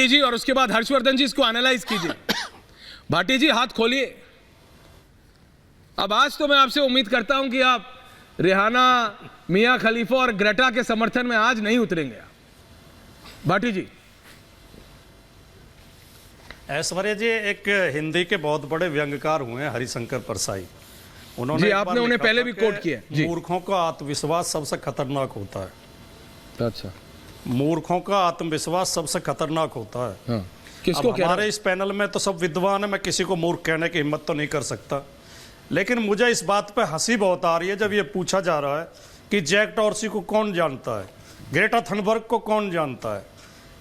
भाटी जी और उसके बाद हर्षवर्धन जी इसको एनालाइज कीजिए। भाटी जी हाथ खोलिए। अब आज तो मैं आपसे उम्मीद करता हूं कि आप रिहाना, मियां खलीफा और ग्रेटा के समर्थन में आज नहीं उतरेंगे। भाटी जी। ऐश्वर्या जी एक हिंदी के बहुत बड़े व्यंग्यकार हुए हैं हरिशंकर परसाई। उन्होंने जी आपने उन्हें पहले भी कोट किया है। मूर्खों का आत्मविश्वास सबसे खतरनाक होता है। अच्छा, मूर्खों का आत्मविश्वास सबसे खतरनाक होता है। हाँ। किसको अब हमारे इस पैनल में तो सब विद्वान है, मैं किसी को मूर्ख कहने की हिम्मत तो नहीं कर सकता, लेकिन मुझे इस बात पे हंसी बहुत आ रही है जब ये पूछा जा रहा है कि जैक डॉर्सी को कौन जानता है, ग्रेटा थनबर्ग को कौन जानता है।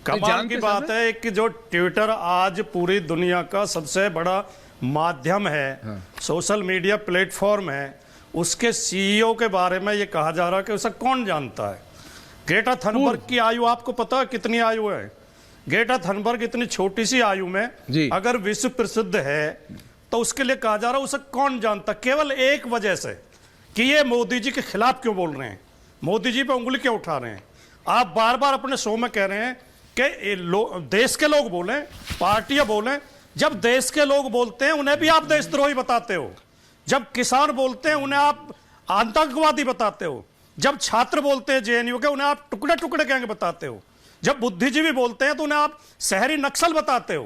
कमाल की बात है कि जो ट्विटर आज पूरी दुनिया का सबसे बड़ा माध्यम है, हाँ। सोशल मीडिया प्लेटफॉर्म है, उसके सीईओ के बारे में ये कहा जा रहा है कि उसे कौन जानता है। ग्रेटा थनबर्ग की आयु आपको पता है कितनी आयु है? ग्रेटा थनबर्ग इतनी छोटी सी आयु में अगर विश्व प्रसिद्ध है तो उसके लिए कहा जा रहा है उसे कौन जानता, केवल एक वजह से कि ये मोदी जी के खिलाफ क्यों बोल रहे हैं, मोदी जी पे उंगली क्यों उठा रहे हैं। आप बार बार अपने शो में कह रहे हैं कि देश के लोग बोलें, पार्टियां बोलें। जब देश के लोग बोलते हैं उन्हें भी आप देशद्रोही बताते हो, जब किसान बोलते हैं उन्हें आप आतंकवादी बताते हो, जब छात्र बोलते हैं जेएनयू के उन्हें आप टुकड़े टुकड़े गैंग बताते हो, जब बुद्धिजीवी बोलते हैं तो उन्हें आप शहरी नक्सल बताते हो।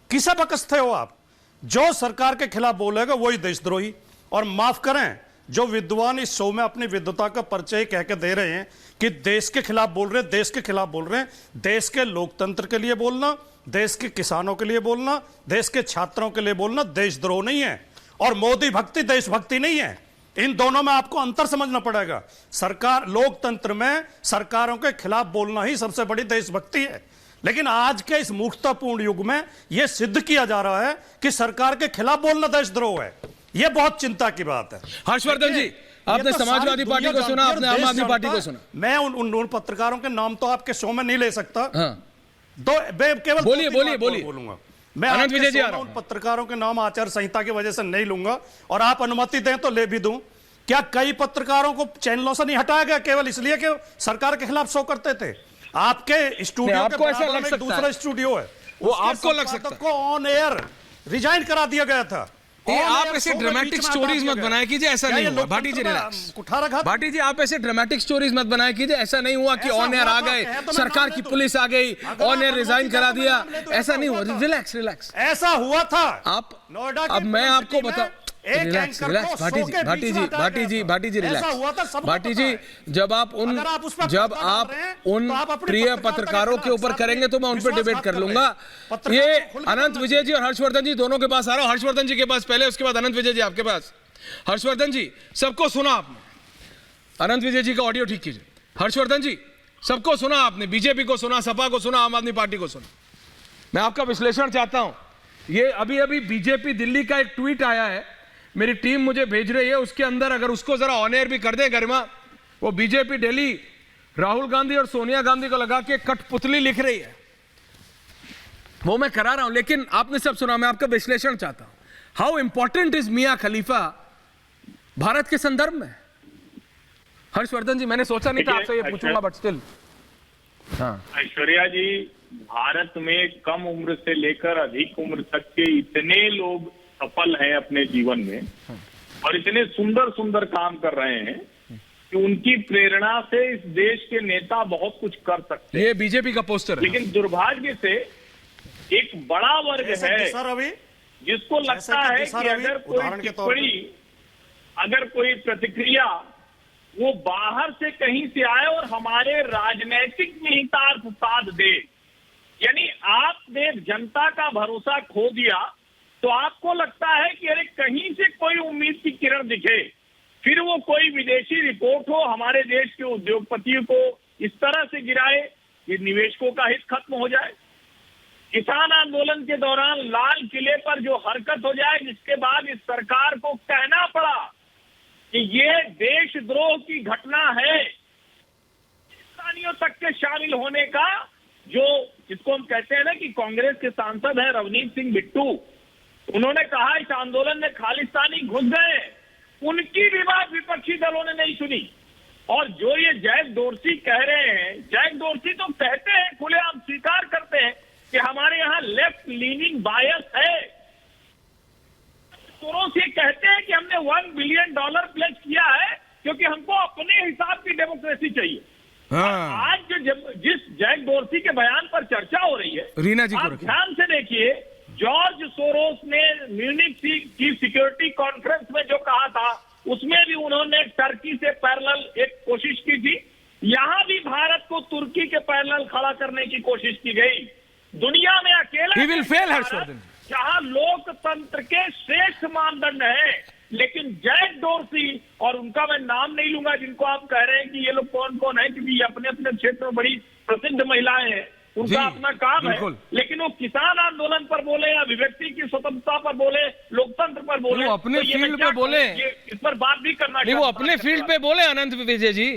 किसे बकसते हो आप? जो सरकार के खिलाफ बोलेगा वही देशद्रोही। और माफ करें, जो विद्वान इस शो में अपनी विद्वता का परिचय कह के दे रहे हैं कि देश के खिलाफ बोल रहे हैं, देश के खिलाफ बोल रहे हैं, देश के लोकतंत्र के लिए बोलना, देश के किसानों के लिए बोलना, देश के छात्रों के लिए बोलना देशद्रोह नहीं है और मोदी भक्ति देशभक्ति नहीं है। इन दोनों में आपको अंतर समझना पड़ेगा। सरकार, लोकतंत्र में सरकारों के खिलाफ बोलना ही सबसे बड़ी देशभक्ति है, लेकिन आज के इस मूर्खतापूर्ण युग में यह सिद्ध किया जा रहा है कि सरकार के खिलाफ बोलना देशद्रोह है। यह बहुत चिंता की बात है। हर्षवर्धन जी, आपने समाजवादी पार्टी को सुना, आपने आम आदमी पार्टी को सुना। मैं उन पत्रकारों के नाम तो आपके शो में नहीं ले सकता। हाँ। तो केवल बोलिए बोलूंगा। मैं अनंत विजय जी उन पत्रकारों के नाम आचार संहिता की वजह से नहीं लूंगा, और आप अनुमति दें तो ले भी दूं। क्या कई पत्रकारों को चैनलों से नहीं हटाया गया केवल इसलिए कि सरकार के खिलाफ शो करते थे? आपके स्टूडियो के बराबर में दूसरा स्टूडियो है, वो आपको लग सकता है को ऑन एयर रिजाइन करा दिया गया था। आप ऐसे ड्रामेटिक स्टोरीज मत बनाया कीजिए, ऐसा नहीं हुआ। भाटी जी रिलैक्स। भाटी जी आप ऐसे ड्रामेटिक स्टोरीज मत बनाया कीजिए, ऐसा नहीं हुआ कि ऑन एयर आ गए, सरकार की पुलिस आ गई, ऑन एयर रिजाइन करा दिया, ऐसा नहीं हुआ। Relax relax. ऐसा हुआ था आप, अब मैं आपको बताऊं, रिलैक्स रिलैक्स। भाटी जी रिलैक्स। भाटी जी जब आप उन प्रिय पत्रकारों के ऊपर करेंगे तो मैं उन पर डिबेट कर लूंगा। ये अनंत विजय जी और हर्षवर्धन जी दोनों के पास आ रहा हूं। हर्षवर्धन जी के पास पहले, उसके बाद अनंत विजय जी आपके पास। हर्षवर्धन जी, सबको सुना आपने? अनंत विजय जी का ऑडियो ठीक कीजिए। हर्षवर्धन जी, सबको सुना आपने? बीजेपी को सुना, सपा को सुना, आम आदमी पार्टी को सुना? मैं आपका विश्लेषण चाहता हूं। ये अभी अभी बीजेपी दिल्ली का एक ट्वीट आया है, मेरी टीम मुझे भेज रही है, उसके अंदर अगर उसको जरा ऑन एयर भी कर दे गरिमा, वो बीजेपी दिल्ली राहुल गांधी और सोनिया गांधी को लगा के कठपुतली लिख रही है, वो मैं करा रहा हूं। लेकिन आपने सब सुना, मैं आपका विश्लेषण चाहता हूं। हाउ इंपॉर्टेंट इज मियां खलीफा भारत के संदर्भ में? हर्षवर्धन जी, मैंने सोचा नहीं था आपसे ये पूछूंगा, बट स्टिल। हाँ ऐश्वर्या जी, भारत में कम उम्र से लेकर अधिक उम्र तक के इतने लोग सफल हैं अपने जीवन में और इतने सुंदर सुंदर काम कर रहे हैं कि उनकी प्रेरणा से इस देश के नेता बहुत कुछ कर सकते हैं। ये बीजेपी का पोस्टर है। लेकिन दुर्भाग्य से एक बड़ा वर्ग है जिसको लगता है कि अगर कोई टिप्पणी, अगर कोई प्रतिक्रिया वो बाहर से कहीं से आए और हमारे राजनीतिक निहितार्थ साध दे, यानी आपने जनता का भरोसा खो दिया तो आपको लगता है कि अरे कहीं से कोई उम्मीद की किरण दिखे, फिर वो कोई विदेशी रिपोर्ट हो हमारे देश के उद्योगपतियों को इस तरह से गिराए कि निवेशकों का हित खत्म हो जाए। किसान आंदोलन के दौरान लाल किले पर जो हरकत हो जाए, जिसके बाद इस सरकार को कहना पड़ा कि ये देशद्रोह की घटना है। किसानियों तक के शामिल होने का, जो जिसको हम कहते हैं ना कि कांग्रेस के सांसद है रवनीत सिंह बिट्टू, उन्होंने कहा इस आंदोलन में खालिस्तानी घुस गए, उनकी भी बात विपक्षी दलों ने नहीं सुनी। और जो ये जैक डोर्सी कह रहे हैं, जैक डोर्सी तो कहते हैं, खुलेआम स्वीकार करते हैं कि हमारे लेफ्ट लीनिंग बायस है। सोरोस ये कहते हैं कि हमने $1 बिलियन प्लेज किया है क्योंकि हमको अपने हिसाब की डेमोक्रेसी चाहिए। हाँ। आज जिस जैक डोर्सी के बयान पर चर्चा हो रही है, रीना जी को आप रखिए। ध्यान से देखिए, जॉर्ज सोरोस ने म्यूनिक की सिक्योरिटी कॉन्फ्रेंस में जो कहा था, उसमें भी उन्होंने टर्की से पैरेलल एक कोशिश की थी। यहां भी भारत को तुर्की के पैरेलल खड़ा करने की कोशिश की गई। दुनिया में अकेला He will fail, हर्षवर्धन। जहां लोकतंत्र के श्रेष्ठ मानदंड है, लेकिन जैक डोर्सी और उनका मैं नाम नहीं लूंगा, जिनको आप कह रहे हैं कि ये लोग कौन कौन है, क्योंकि ये अपने अपने क्षेत्र में बड़ी प्रसिद्ध महिलाएं हैं, उनका अपना काम है, लेकिन वो किसान आंदोलन पर बोले या अभिव्यक्ति की स्वतंत्रता पर बोले, लोकतंत्र पर बोले, वो अपने तो ये मैं फील्ड क्या पे बोले। कहूं, इस पर बात भी करना नहीं, वो अपने फील्ड पे बोले अनंत विजय जी।